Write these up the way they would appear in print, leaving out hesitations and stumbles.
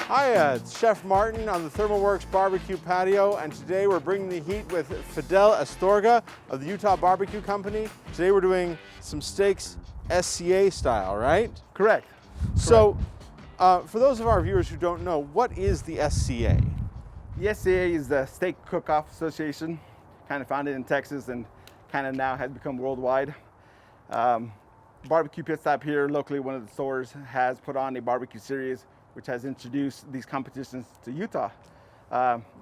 Hi, it's Chef Martin on the ThermoWorks BBQ patio, and today we're bringing the heat with Fidel Astorga of the Utah BBQ company. Today we're doing some steaks SCA style, right? Correct. So, for those of our viewers who don't know, what is the SCA? The SCA is the Steak Cook-Off Association, kind of founded in Texas and kind of now has become worldwide. Barbecue Pit Stop here locally, one of the stores, has put on a barbecue series which has introduced these competitions to Utah.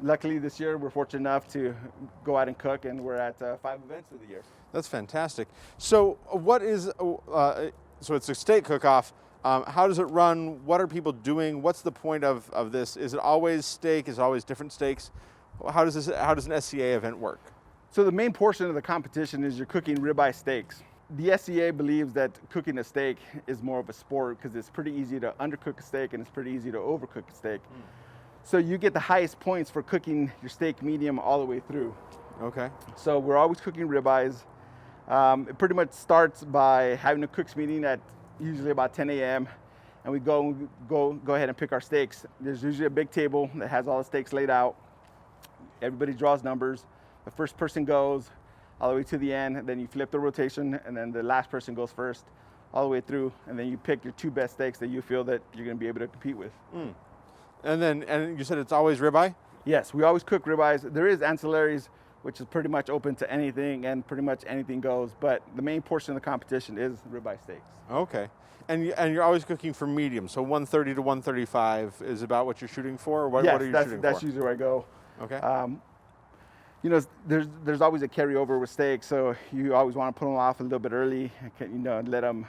Luckily this year we're fortunate enough to go out and cook, and we're at 5 events of the year. That's fantastic. So what is, so it's a steak cook-off. How does it run? What are people doing? What's the point of this? Is it always steak? Is it always different steaks? How does an SCA event work? So the main portion of the competition is you're cooking ribeye steaks. The SCA believes that cooking a steak is more of a sport because it's pretty easy to undercook a steak and it's pretty easy to overcook a steak. So you get the highest points for cooking your steak medium all the way through. Okay. So we're always cooking ribeyes. It pretty much starts by having a cook's meeting at usually about 10 a.m. and we go ahead and pick our steaks. There's usually a big table that has all the steaks laid out. Everybody draws numbers. The first person goes all the way to the end, and then you flip the rotation, and then the last person goes first all the way through, and then you pick your 2 best steaks that you feel that you're going to be able to compete with. And you said it's always ribeye? Yes, we always cook ribeyes. There is ancillaries, which is pretty much open to anything, and pretty much anything goes, but the main portion of the competition is ribeye steaks. Okay. And you're always cooking for medium, so 130 to 135 is about what you're shooting for? Or what are you shooting for? That's usually where I go. Okay. You know, there's always a carryover with steaks, so you always want to put them off a little bit early, and let them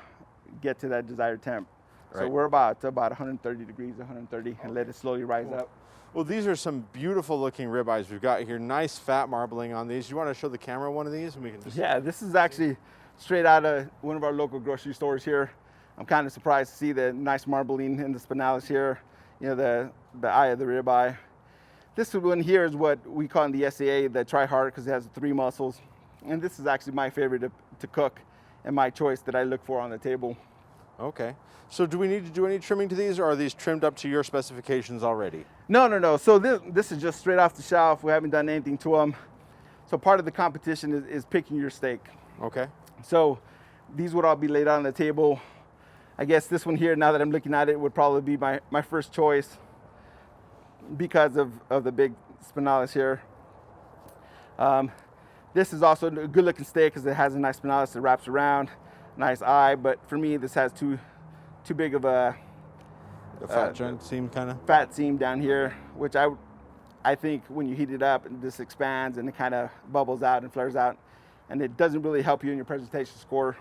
get to that desired temp. Right. So we're about 130 degrees, 130, and let it slowly rise up. Well, these are some beautiful looking ribeyes we've got here. Nice fat marbling on these. You want to show the camera one of these, and we can just... Yeah, this is actually straight out of one of our local grocery stores here. I'm kind of surprised to see the nice marbling in the spinalis here. You know, the eye of the ribeye. This one here is what we call in the SCA the try hard, because it has 3 muscles. And this is actually my favorite to cook and my choice that I look for on the table. Okay. So do we need to do any trimming to these, or are these trimmed up to your specifications already? No. So this is just straight off the shelf. We haven't done anything to them. So part of the competition is picking your steak. Okay. So these would all be laid out on the table. I guess this one here, now that I'm looking at it, would probably be my first choice, because of the big spinalis here. This is also a good looking steak because it has a nice spinalis that wraps around, nice eye, but for me this has too big of a fat joint seam, kind of? Fat seam down here, which I think when you heat it up, this expands and it kind of bubbles out and flares out, and it doesn't really help you in your presentation score.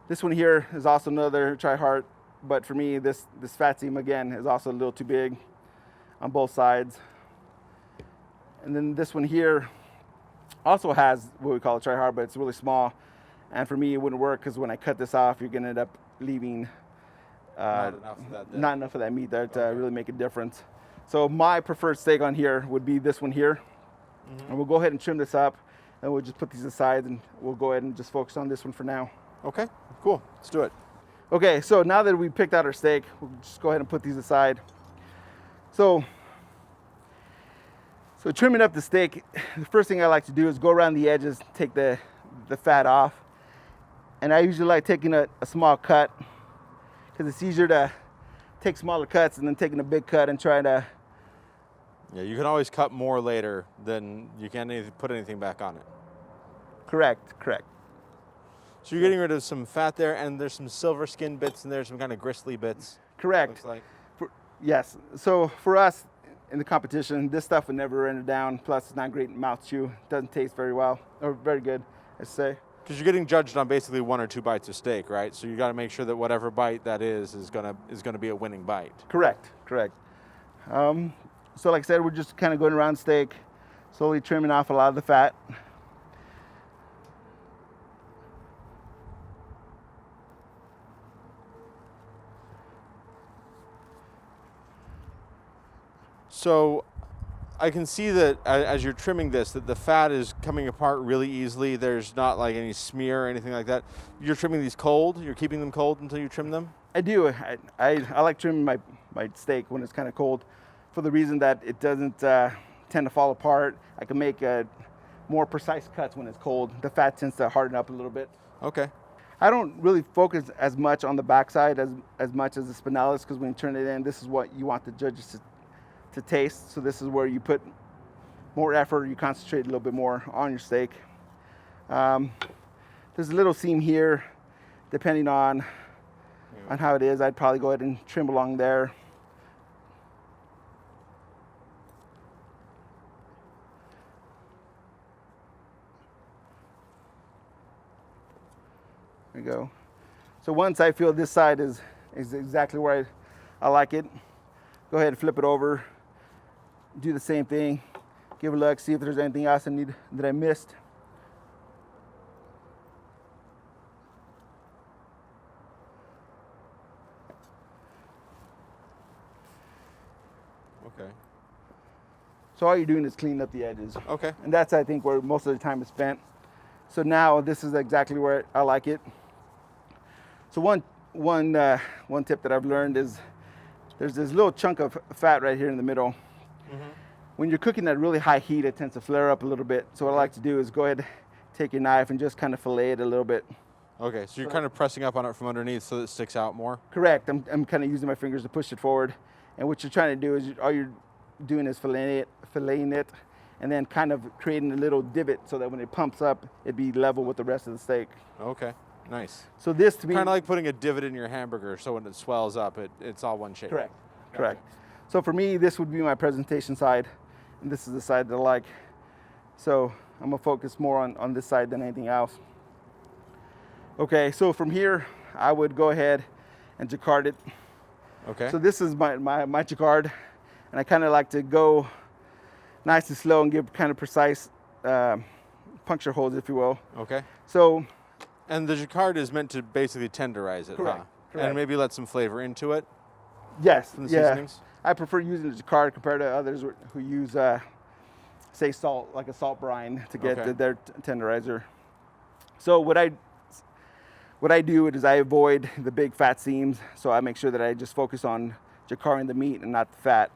This one here is also another try hard, but for me this fat seam again is also a little too big on both sides. And then this one here also has what we call a try hard, but it's really small, and for me it wouldn't work because when I cut this off, you're gonna end up leaving not enough of that meat there to really make a difference. So my preferred steak on here would be this one here. And we'll go ahead and trim this up, and we'll just put these aside, and we'll go ahead and just focus on this one for now. Okay, cool, let's do it. Okay, so now that we picked out our steak, we'll just go ahead and put these aside. So trimming up the steak, the first thing I like to do is go around the edges, take the fat off. And I usually like taking a small cut, because it's easier to take smaller cuts and then taking a big cut and trying to... Yeah, you can always cut more later than you can put anything back on it. Correct. So you're getting rid of some fat there, and there's some silver skin bits in there, some kind of gristly bits. Correct. Looks like. Yes. So for us in the competition, this stuff would never render down. Plus, it's not great in mouth chew. Doesn't taste very well, or very good, I say. Because you're getting judged on basically 1 or 2 bites of steak, right? So you got to make sure that whatever bite that is gonna be a winning bite. Correct. So like I said, we're just kind of going around steak, slowly trimming off a lot of the fat. So I can see that as you're trimming this, that the fat is coming apart really easily. There's not like any smear or anything like that. You're trimming these cold? You're keeping them cold until you trim them? I do. I like trimming my my steak when it's kind of cold, for the reason that it doesn't tend to fall apart. I can make more precise cuts when it's cold. The fat tends to harden up a little bit. Okay. I don't really focus as much on the backside as much as the spinalis, because when you turn it in, this is what you want the judges to taste. So this is where you put more effort, you concentrate a little bit more on your steak. There's a little seam here, depending on how it is. I'd probably go ahead and trim along there. There you go. So once I feel this side is exactly where I like it, go ahead and flip it over. Do the same thing. Give a look, see if there's anything else that I missed. Okay. So all you're doing is cleaning up the edges. Okay. And that's, I think, where most of the time is spent. So now this is exactly where I like it. So one tip that I've learned is there's this little chunk of fat right here in the middle. Mm-hmm. When you're cooking at really high heat, it tends to flare up a little bit. So what I like to do is go ahead, take your knife and just kind of fillet it a little bit. Okay, so you're kind of pressing up on it from underneath so that it sticks out more? Correct. I'm kind of using my fingers to push it forward. And what you're trying to do is all you're doing is filleting it, and then kind of creating a little divot so that when it pumps up, it'd be level with the rest of the steak. Okay, nice. So this to me, kind of like putting a divot in your hamburger, so when it swells up, it's all one shape. Correct, correct. So for me, this would be my presentation side, and this is the side that I like. So I'm gonna focus more on this side than anything else. Okay, so from here, I would go ahead and Jaccard it. Okay. So this is my Jaccard, and I kind of like to go nice and slow and give kind of precise puncture holes, if you will. Okay. So. And the Jaccard is meant to basically tenderize it, Correct. huh? Correct. And maybe let some flavor into it? Yes. From the seasonings? I prefer using the Jaccard compared to others who use, say, salt, like a salt brine to get their tenderizer. So what I do is I avoid the big fat seams, so I make sure that I just focus on Jaccarding the meat and not the fat.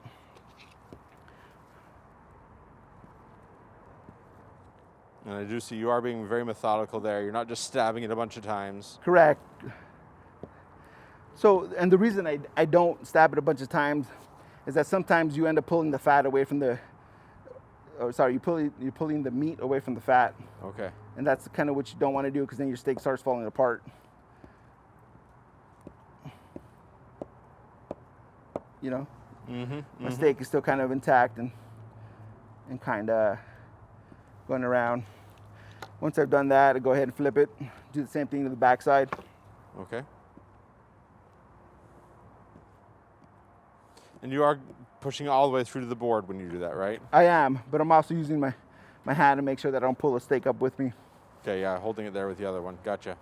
And I do see you are being very methodical there. You're not just stabbing it a bunch of times. Correct. So, and the reason I don't stab it a bunch of times is that sometimes you end up pulling the fat away from the, you're pulling the meat away from the fat. Okay. And that's kind of what you don't want to do, because then your steak starts falling apart. You know? My steak is still kind of intact and kind of going around. Once I've done that, I go ahead and flip it. Do the same thing to the backside. Okay. And you are pushing all the way through to the board when you do that, right? I am, but I'm also using my hand to make sure that I don't pull the steak up with me. Okay, yeah, holding it there with the other one. Gotcha.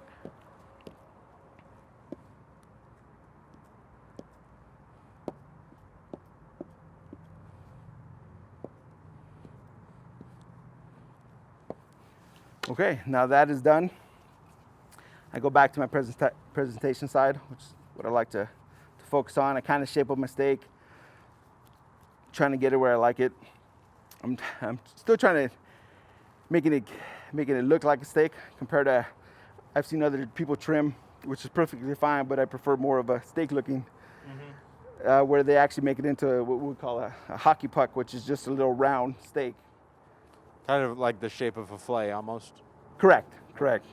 Okay, now that is done, I go back to my presentation side, which is what I like to focus on. I kind of shape up my steak, trying to get it where I like it. I'm still trying to making it look like a steak compared to, I've seen other people trim, which is perfectly fine, but I prefer more of a steak looking, where they actually make it into what we call a hockey puck, which is just a little round steak. Kind of like the shape of a fillet almost. Correct, correct.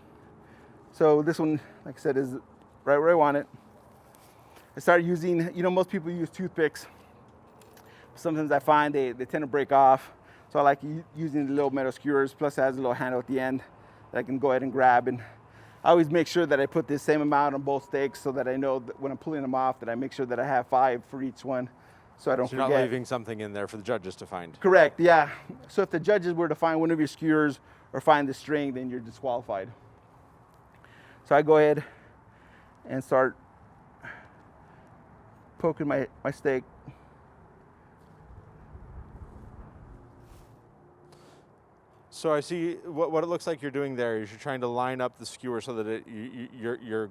So this one, like I said, is right where I want it. I started using, most people use toothpicks. Sometimes I find they tend to break off. So I like using the little metal skewers, plus it has a little handle at the end that I can go ahead and grab. And I always make sure that I put the same amount on both steaks so that I know that when I'm pulling them off, that I make sure that I have 5 for each one, so I don't forget. You're not leaving something in there for the judges to find. Correct, yeah. So if the judges were to find one of your skewers or find the string, then you're disqualified. So I go ahead and start poking my steak. So I see what it looks like you're doing there is you're trying to line up the skewer so that you're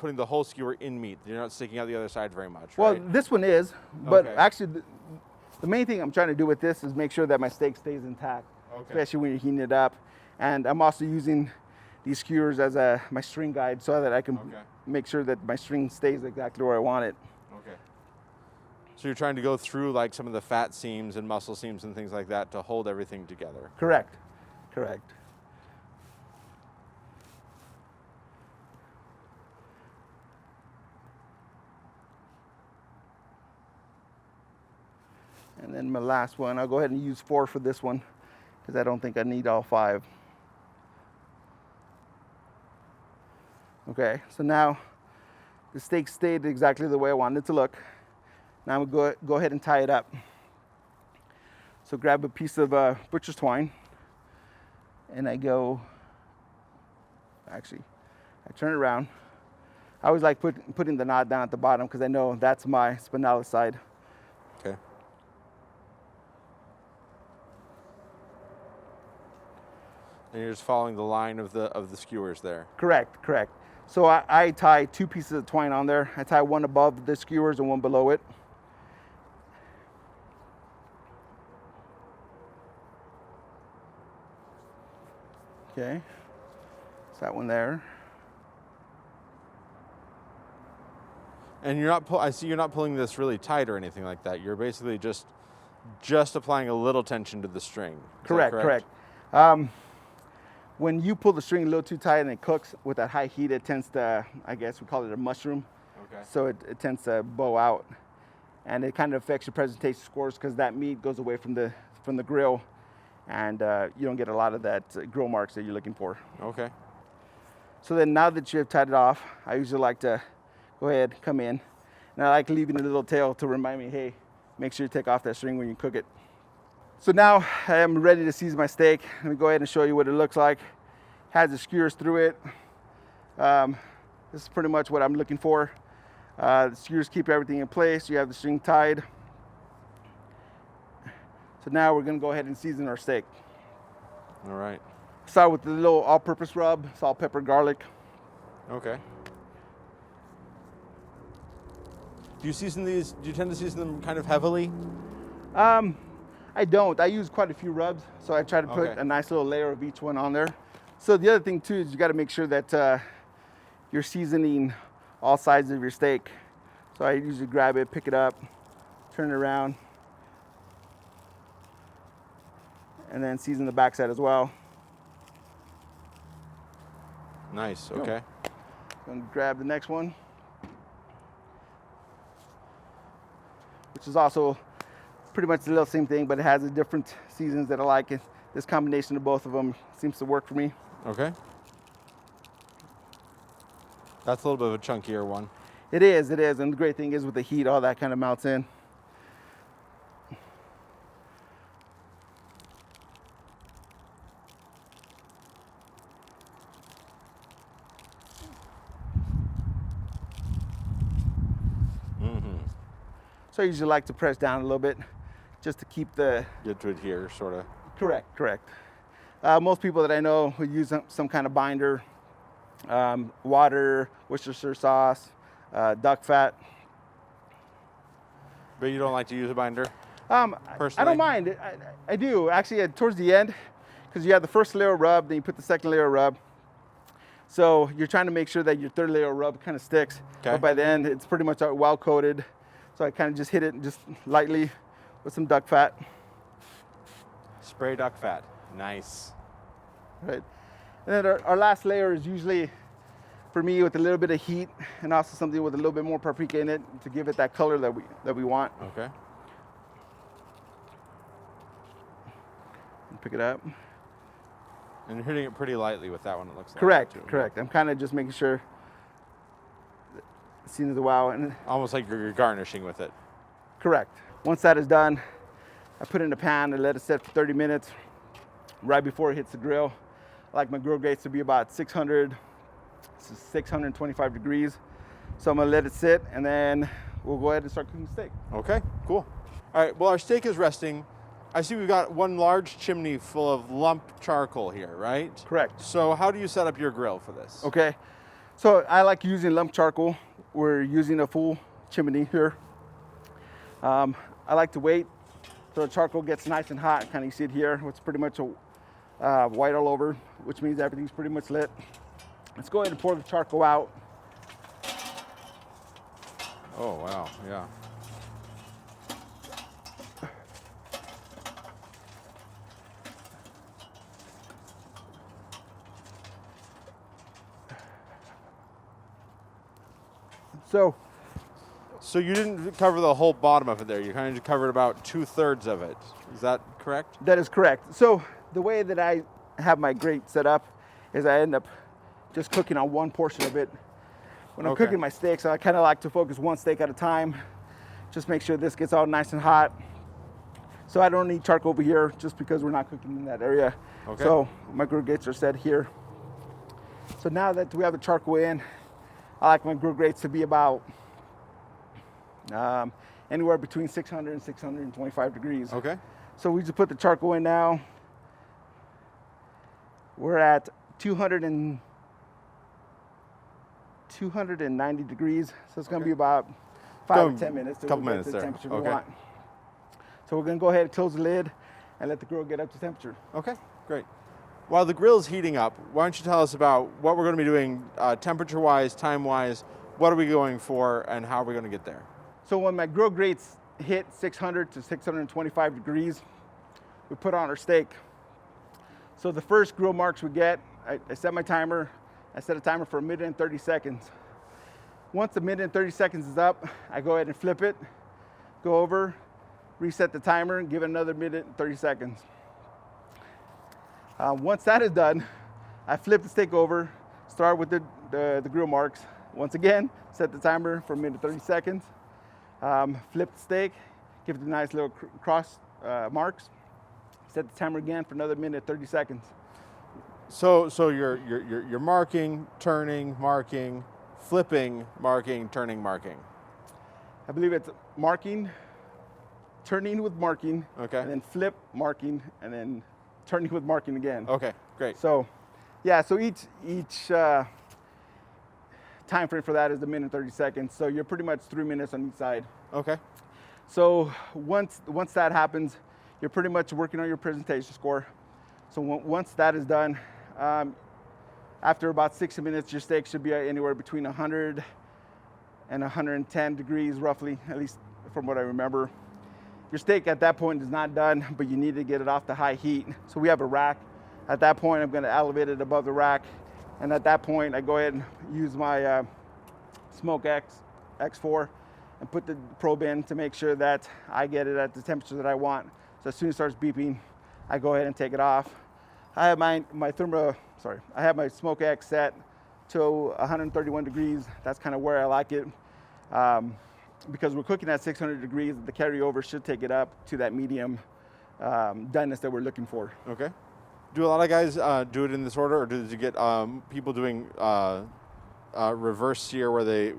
putting the whole skewer in meat. You're not sticking out the other side very much, Well, right? this one is, but Okay. actually the main thing I'm trying to do with this is make sure that my steak stays intact, especially when you're heating it up. And I'm also using these skewers as my string guide so that I can make sure that my string stays exactly where I want it. Okay. So you're trying to go through like some of the fat seams and muscle seams and things like that to hold everything together. Correct. Correct. And then my last one, I'll go ahead and use 4 for this one because I don't think I need all 5. Okay, so now the steak stayed exactly the way I wanted it to look. Now I'm going to go ahead and tie it up. So grab a piece of butcher's twine and I turn it around. I always like putting the knot down at the bottom because I know that's my spinalis side. Okay. And you're just following the line of the skewers there. Correct, correct. So I tie 2 pieces of twine on there. I tie one above the skewers and one below it. Okay, so that one there. And you're not I see you're not pulling this really tight or anything like that. You're basically just applying a little tension to the string. Is that Correct. When you pull the string a little too tight and it cooks with that high heat, it tends to, I guess we call it a mushroom. Okay. So it tends to bow out, and it kind of affects your presentation scores because that meat goes away from the grill, and you don't get a lot of that grill marks that you're looking for. Okay. So then now that you've tied it off, I usually like to go ahead, come in, and I like leaving a little tail to remind me, hey, make sure you take off that string when you cook it. So now I am ready to season my steak. Let me go ahead and show you what it looks like. Has the skewers through it. This is pretty much what I'm looking for. The skewers keep everything in place. You have the string tied. So now we're gonna go ahead and season our steak. All right. Start with the little all-purpose rub, salt, pepper, garlic. Okay. Do you season these? Do you tend to season them kind of heavily? I don't. I use quite a few rubs, so I try to put a nice little layer of each one on there. So the other thing too is you got to make sure that you're seasoning all sides of your steak. So I usually grab it, pick it up, turn it around, and then season the backside as well. Nice. Okay. I'm gonna grab the next one, which is also pretty much the little same thing, but it has a different seasons that I like. And this combination of both of them seems to work for me. Okay. That's a little bit of a chunkier one. It is. And the great thing is with the heat, all that kind of melts in. So I usually like to press down a little bit just to keep the... Get to adhere, sort of. Correct. Most people that I know would use some kind of binder, water, Worcestershire sauce, duck fat. But you don't like to use a binder? Personally? I don't mind. I do. Actually, towards the end, because you have the first layer of rub, then you put the second layer of rub. So you're trying to make sure that your third layer of rub kind of sticks. Okay. But by the end, it's pretty much well coated. So I kind of just hit it just lightly with some duck fat. Spray duck fat. Nice. Right. And then our last layer is usually, for me, with a little bit of heat and also something with a little bit more paprika in it to give it that color that we want. Okay. Pick it up. And you're hitting it pretty lightly with that one, it looks like. Correct. I'm kind of just making sure it seems the wow. And almost like you're garnishing with it. Correct. Once that is done, I put it in a pan and let it set for 30 minutes right before it hits the grill. I like my grill grates to be about 625 degrees. So I'm gonna let it sit and then we'll go ahead and start cooking the steak. Okay, cool. All right, well, our steak is resting. I see we've got one large chimney full of lump charcoal here, right? Correct. So how do you set up your grill for this? Okay. So I like using lump charcoal. We're using a full chimney here. I like to wait so the charcoal gets nice and hot. Kind of you see it here. It's pretty much a white all over, which means everything's pretty much lit. Let's go ahead and pour the charcoal out. Oh, wow, yeah. So you didn't cover the whole bottom of it there. You kind of just covered about 2/3 of it. Is that correct? That is correct. So the way that I have my grate set up is I end up just cooking on one portion of it. When I'm cooking my steaks, I kind of like to focus one steak at a time. Just make sure this gets all nice and hot. So I don't need charcoal over here just because we're not cooking in that area. Okay. So my grill grates are set here. So now that we have the charcoal in, I like my grill grates to be about anywhere between 600 and 625 degrees. Okay. So we just put the charcoal in now. We're at 290 degrees. So it's going to be about 5 to 10 minutes to couple get minutes to the there. temperature we want. So we're going to go ahead and close the lid and let the grill get up to temperature. Okay, great. While the grill's heating up, why don't you tell us about what we're going to be doing temperature-wise, time-wise, what are we going for, and how are we going to get there? So when my grill grates hit 600 to 625 degrees, we put on our steak. So the first grill marks we get, I set my timer. I set a timer for 1 minute and 30 seconds. Once the 1 minute and 30 seconds is up, I go ahead and flip it, go over, reset the timer, and give it another 1 minute and 30 seconds. Once that is done, I flip the steak over, start with the grill marks. Once again, set the timer for 1 minute and 30 seconds. Flip the steak, give it a nice little cross marks. Set the timer again for another 1 minute and 30 seconds. So you're marking, turning, marking, flipping, marking, turning, marking. I believe it's marking, turning with marking, Okay. and then flip, marking, and then turning with marking again. Okay, great. So, yeah, so each time frame for that is 1 minute and 30 seconds. So you're pretty much 3 minutes on each side. Okay. So once that happens, you're pretty much working on your presentation score. So once that is done, after about 60 minutes, your steak should be anywhere between 100 and 110 degrees roughly, at least from what I remember. Your steak at that point is not done, but you need to get it off the high heat. So we have a rack. At that point, I'm going to elevate it above the rack. And at that point, I go ahead and use my Smoke X4 and put the probe in to make sure that I get it at the temperature that I want. So as soon as it starts beeping, I go ahead and take it off. I have I have my Smoke X set to 131 degrees. That's kind of where I like it. Because we're cooking at 600 degrees, the carryover should take it up to that medium doneness that we're looking for. Okay. Do a lot of guys do it in this order, or did you get people doing reverse sear where they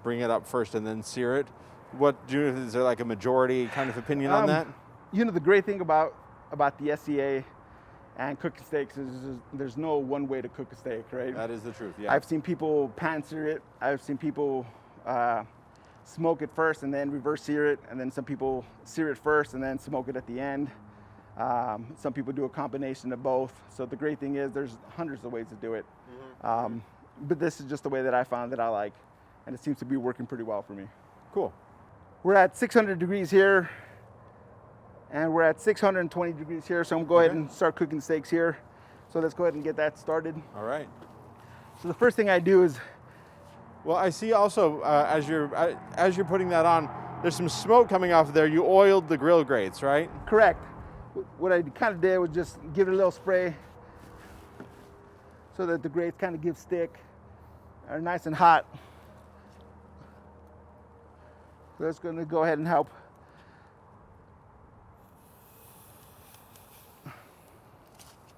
bring it up first and then sear it? Is there like a majority kind of opinion on that? You know, the great thing about the SCA and cooking steaks is there's no one way to cook a steak, right? That is the truth, yeah. I've seen people pan sear it. I've seen people smoke it first and then reverse sear it, and then some people sear it first and then smoke it at the end. Some people do a combination of both. So the great thing is there's hundreds of ways to do it. Mm-hmm. But this is just the way that I found that I like, and it seems to be working pretty well for me. Cool. We're at 600 degrees here, and we're at 620 degrees here, so I'm going to go ahead and start cooking steaks here. So let's go ahead and get that started. All right. So the first thing I do is... Well, I see also as you're putting that on, there's some smoke coming off of there. You oiled the grill grates, right? Correct. What I kind of did was just give it a little spray so that the grates kind of give stick, are nice and hot. So that's going to go ahead and help.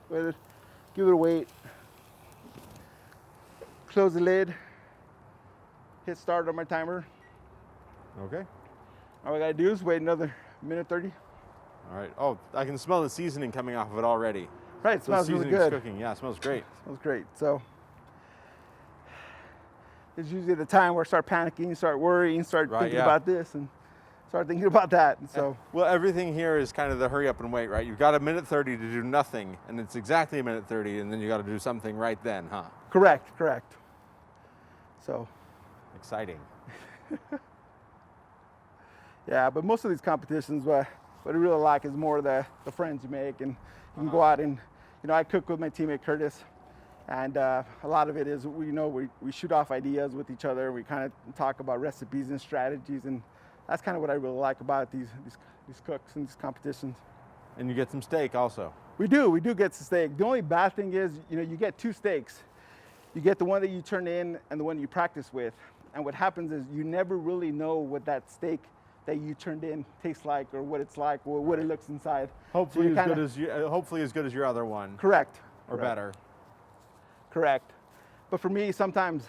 Go ahead, give it a wait. Close the lid. Hit start on my timer. Okay. All I gotta do is wait another minute 30. All right. Oh, I can smell the seasoning coming off of it already. Right, it smells really seasoning's good. cooking. Yeah, it smells great. Smells great. So is usually the time where I start panicking, start worrying, start Right, thinking yeah. about this and start thinking about that. And so, Well, everything here is kind of the hurry up and wait, right? You've got a minute 30 to do nothing, and it's exactly a minute 30, and then you got to do something right then, huh? correct. So, Exciting. yeah, but most of these competitions, what I really like is more the friends you make, and you can go out and, I cook with my teammate Curtis, and a lot of it is, we shoot off ideas with each other. We kind of talk about recipes and strategies, and that's kind of what I really like about these cooks and these competitions. And you get some steak also. We do get some steak. The only bad thing is, you get two steaks. You get the one that you turn in and the one you practice with. And what happens is you never really know what that steak that you turned in tastes like, or what it's like, or what it looks inside. Hopefully, So hopefully as good as your other one. Correct. Or better. Correct. But for me, sometimes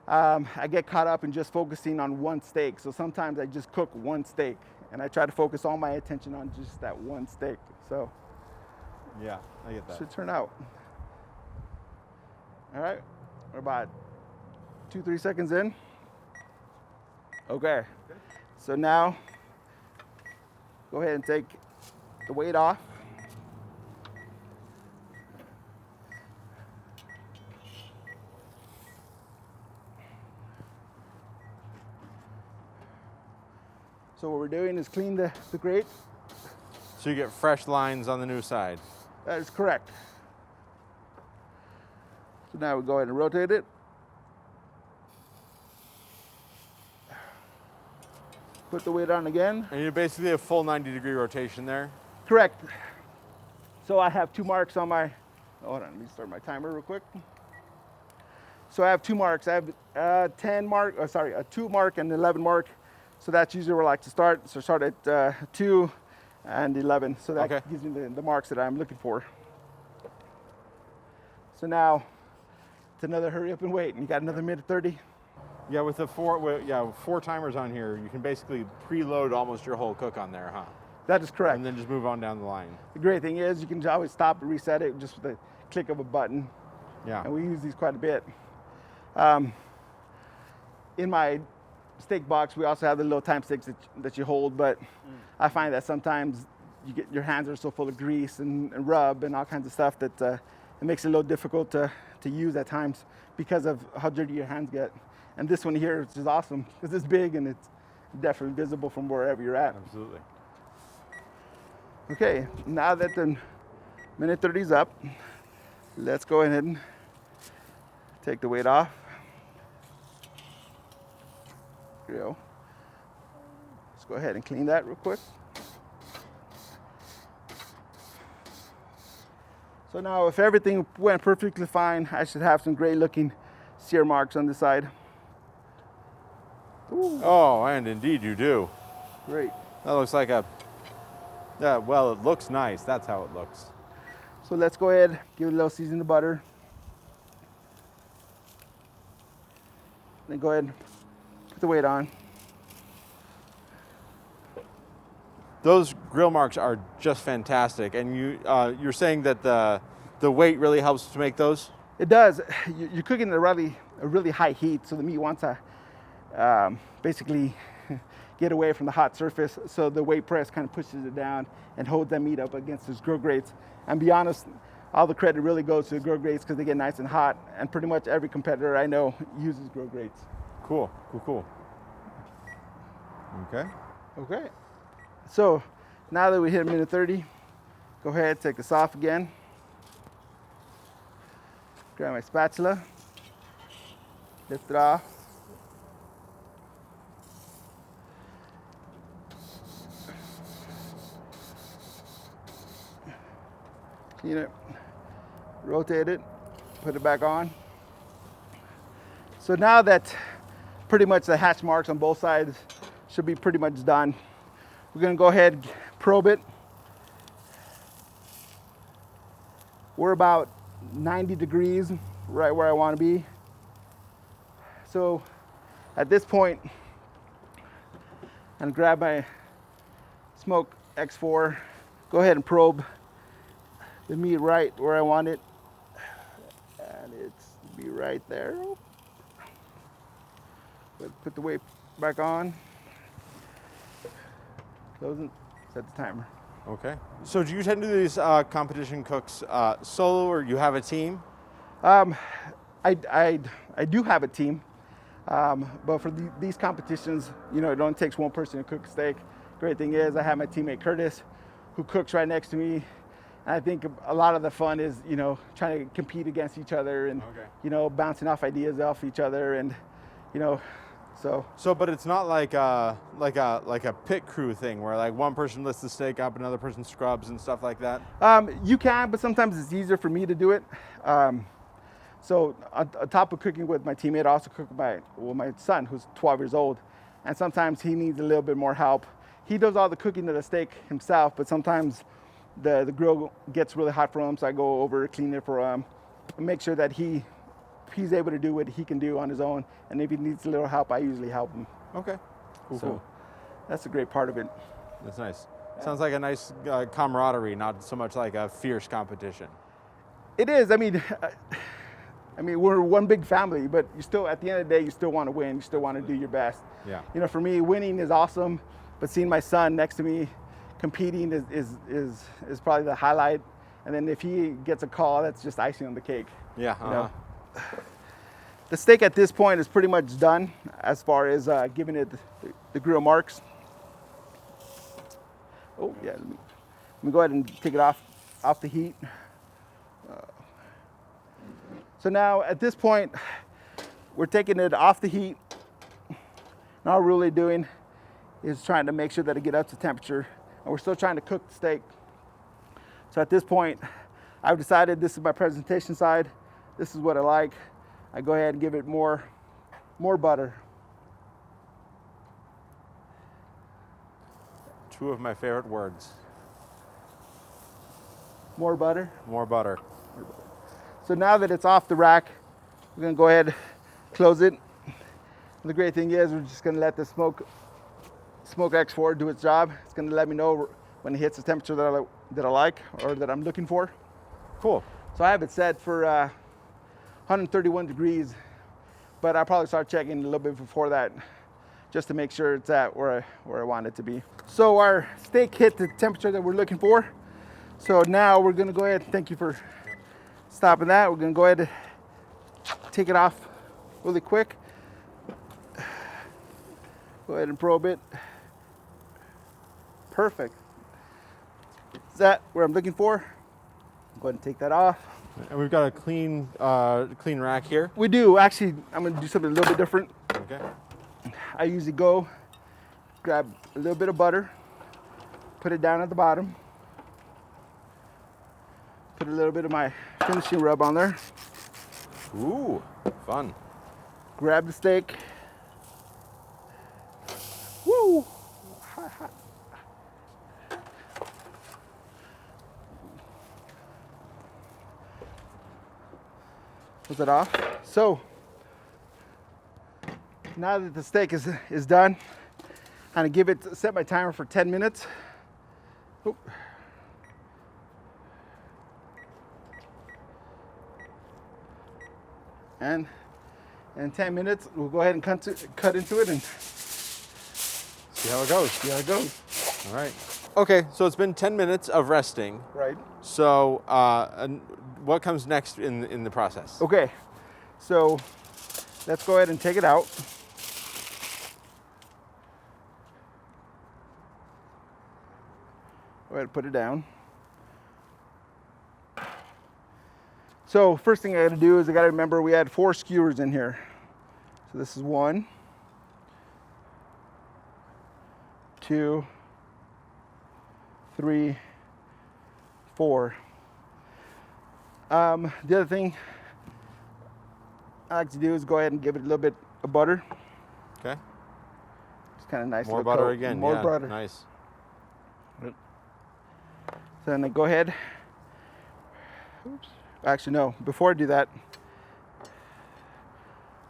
I get caught up in just focusing on one steak. So sometimes I just cook one steak, and I try to focus all my attention on just that one steak. So yeah, I get that. should turn out. All right, we're about 2-3 seconds in. Okay, so now go ahead and take the weight off. So what we're doing is clean the grate. So you get fresh lines on the new side. That is correct. So now we go ahead and rotate it. Put the weight on again. And you basically have full 90-degree rotation there. Correct. So I have 2 marks on my, hold on, let me start my timer real quick. So I have 2 marks. I have a 2 mark and 11 mark. So that's usually where I like to start. So start at 2 and 11. So that gives me the marks that I'm looking for. So now it's another hurry up and wait. And you got another minute 30. Yeah, with the 4 timers on here, you can basically preload almost your whole cook on there, huh? That is correct. And then just move on down the line. The great thing is you can always stop and reset it just with the click of a button. Yeah. And we use these quite a bit. In my steak box, we also have the little time sticks that you hold, but I find that sometimes your hands are so full of grease and rub and all kinds of stuff that it makes it a little difficult to use at times because of how dirty your hands get. And this one here is just awesome because it's big and it's definitely visible from wherever you're at. Absolutely. Okay, now that the minute 30 is up, let's go ahead and take the weight off. There we go. Let's go ahead and clean that real quick. So now if everything went perfectly fine, I should have some great looking sear marks on the side. Ooh. Oh, and indeed you do. Great. That looks like well, it looks nice. That's how it looks. So let's go ahead, give it a little season of butter. Then go ahead and put the weight on. Those grill marks are just fantastic. And you're saying that the weight really helps to make those? It does. You're cooking at a really high heat, so the meat wants to basically get away from the hot surface. So the weight press kind of pushes it down and holds that meat up against those grill grates. And be honest, all the credit really goes to the grill grates because they get nice and hot. And pretty much every competitor I know uses grill grates. Cool. Okay. Okay. So now that we hit minute 30, go ahead, take this off again. Grab my spatula, lift it off. Clean it, rotate it, put it back on. So now that pretty much the hatch marks on both sides should be pretty much done, we're gonna go ahead and probe it. We're about 90 degrees, right where I wanna be. So at this point, I'm gonna grab my Smoke X4, go ahead and probe the meat right where I want it. And it's be right there. Put the weight back on. Close it. Set the timer. Okay. So do you tend to do these competition cooks solo, or you have a team? I do have a team, but for these competitions, you know, it only takes one person to cook a steak. Great thing is I have my teammate Curtis, who cooks right next to me. And I think a lot of the fun is, you know, trying to compete against each other and, you know, bouncing off ideas off each other, and, you know, so. But it's not like a pit crew thing where like one person lifts the steak up, another person scrubs and stuff like that. You can, but sometimes it's easier for me to do it. So on top of cooking with my teammate, I also cook with my son, who's 12 years old, and sometimes he needs a little bit more help. He does all the cooking of the steak himself, but sometimes the grill gets really hot for him, so I go over, clean it for him, and make sure that he's able to do what he can do on his own. And if he needs a little help, I usually help him. Okay. Cool. So that's a great part of it. That's nice. Sounds like a nice camaraderie, not so much like a fierce competition. It is. I mean, we're one big family, but you still, at the end of the day, you still want to win. You still want to do your best. Yeah. You know, for me, winning is awesome, but seeing my son next to me competing is probably the highlight. And then if he gets a call, that's just icing on the cake. Yeah. You know? The steak at this point is pretty much done as far as giving it the grill marks. Oh yeah, let me go ahead and take it off the heat. So now at this point, we're taking it off the heat. And all we're really doing is trying to make sure that it gets up to temperature, and we're still trying to cook the steak. So at this point, I've decided this is my presentation side. This is what I like. I go ahead and give it more butter. Two of my favorite words. More butter. More butter. So now that it's off the rack, we're gonna go ahead, close it. And the great thing is we're just gonna let the smoke X4 do its job. It's gonna let me know when it hits the temperature that I like or that I'm looking for. Cool. So I have it set for 131 degrees, but I'll probably start checking a little bit before that just to make sure it's at where I want it to be. So our steak hit the temperature that we're looking for. So now we're gonna go ahead, thank you for stopping that. We're gonna go ahead and take it off really quick. Go ahead and probe it. Perfect. Is that where I'm looking for? Go ahead and take that off. And we've got a clean rack here. We do. Actually, I'm gonna do something a little bit different. Okay. I usually go grab a little bit of butter, put it down at the bottom, put a little bit of my finishing rub on there. Ooh, fun. Grab the steak. Woo! Hot, hot. Put that off. So now that the steak is done, I'm gonna set my timer for 10 minutes. Oop. And in 10 minutes, we'll go ahead and cut into it and see how it goes. See how it goes. All right. Okay, so it's been 10 minutes of resting. Right. So and what comes next in the process? Okay, so let's go ahead and take it out. Go ahead and put it down. So first thing I gotta do is I gotta remember we had 4 skewers in here. So this is 1, 2, 3, 4. The other thing I like to do is go ahead and give it a little bit of butter. Okay. It's kind of nice. More butter again. More yeah, butter. Nice. So then I go ahead. Oops. Actually, no. Before I do that,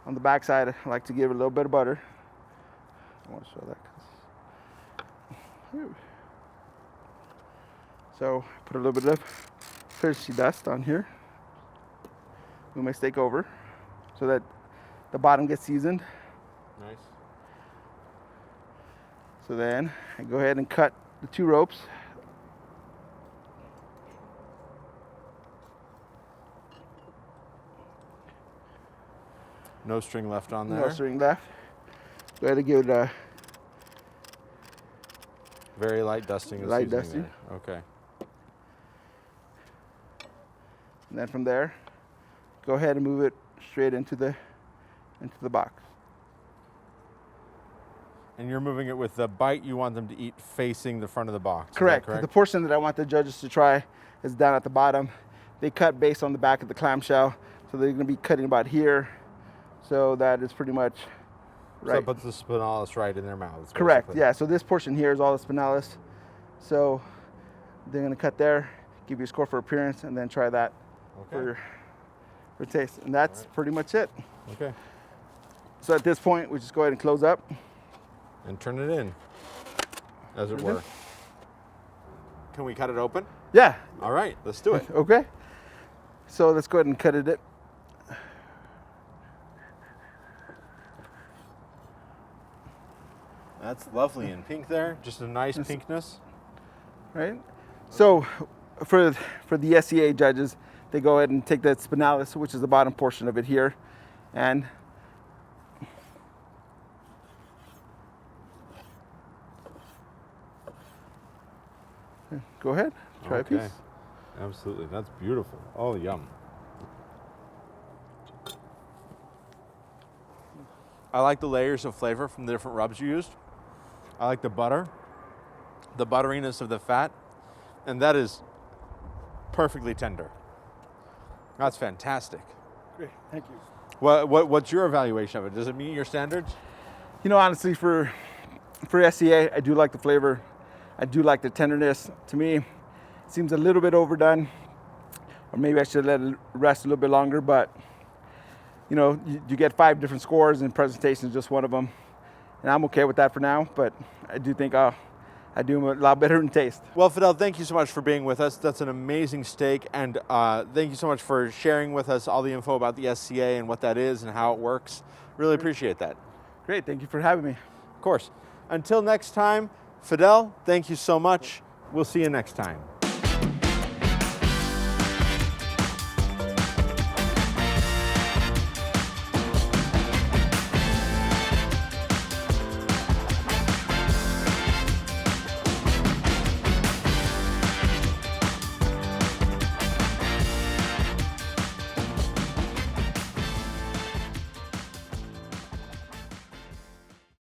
on the back side, I like to give it a little bit of butter. I want to show that. So put a little bit of fishy dust on here. Move my steak over so that the bottom gets seasoned. Nice. So then I go ahead and cut the 2 ropes. No string left on there. No string left. Go ahead and give it a very light dusting. Of light seasoning dusting. there. Okay. And then from there, go ahead and move it straight into the box. And you're moving it with the bite you want them to eat facing the front of the box. Correct. Correct? The portion that I want the judges to try is down at the bottom. They cut based on the back of the clamshell, so they're going to be cutting about here. So that is pretty much right. So it puts the spinalis right in their mouths. Correct. Basically. Yeah. So this portion here is all the spinalis. So they're going to cut there, give you a score for appearance, and then try that for taste. And that's pretty much it. Okay. So at this point, we just go ahead and close up. And turn it in, as it were. Can we cut it open? Yeah. All right, let's do it. Okay. So let's go ahead and cut it. That's lovely in pink there, just a nice pinkness. Right. So for the SCA judges, they go ahead and take that spinalis, which is the bottom portion of it here, and go ahead, try a piece. Absolutely, that's beautiful. Oh, yum. I like the layers of flavor from the different rubs you used. I like the butter, the butteriness of the fat, and that is perfectly tender. That's fantastic. Great, thank you. What's your evaluation of it? Does it meet your standards? You know, honestly, for SCA, I do like the flavor. I do like the tenderness. To me, it seems a little bit overdone, or maybe I should let it rest a little bit longer, but you know, you get 5 different scores and presentation is just one of them. And I'm okay with that for now, but I do think I do them a lot better in taste. Well, Fidel, thank you so much for being with us. That's an amazing steak, and thank you so much for sharing with us all the info about the SCA and what that is and how it works. Really appreciate that. Great, thank you for having me. Of course. Until next time, Fidel, thank you so much. We'll see you next time.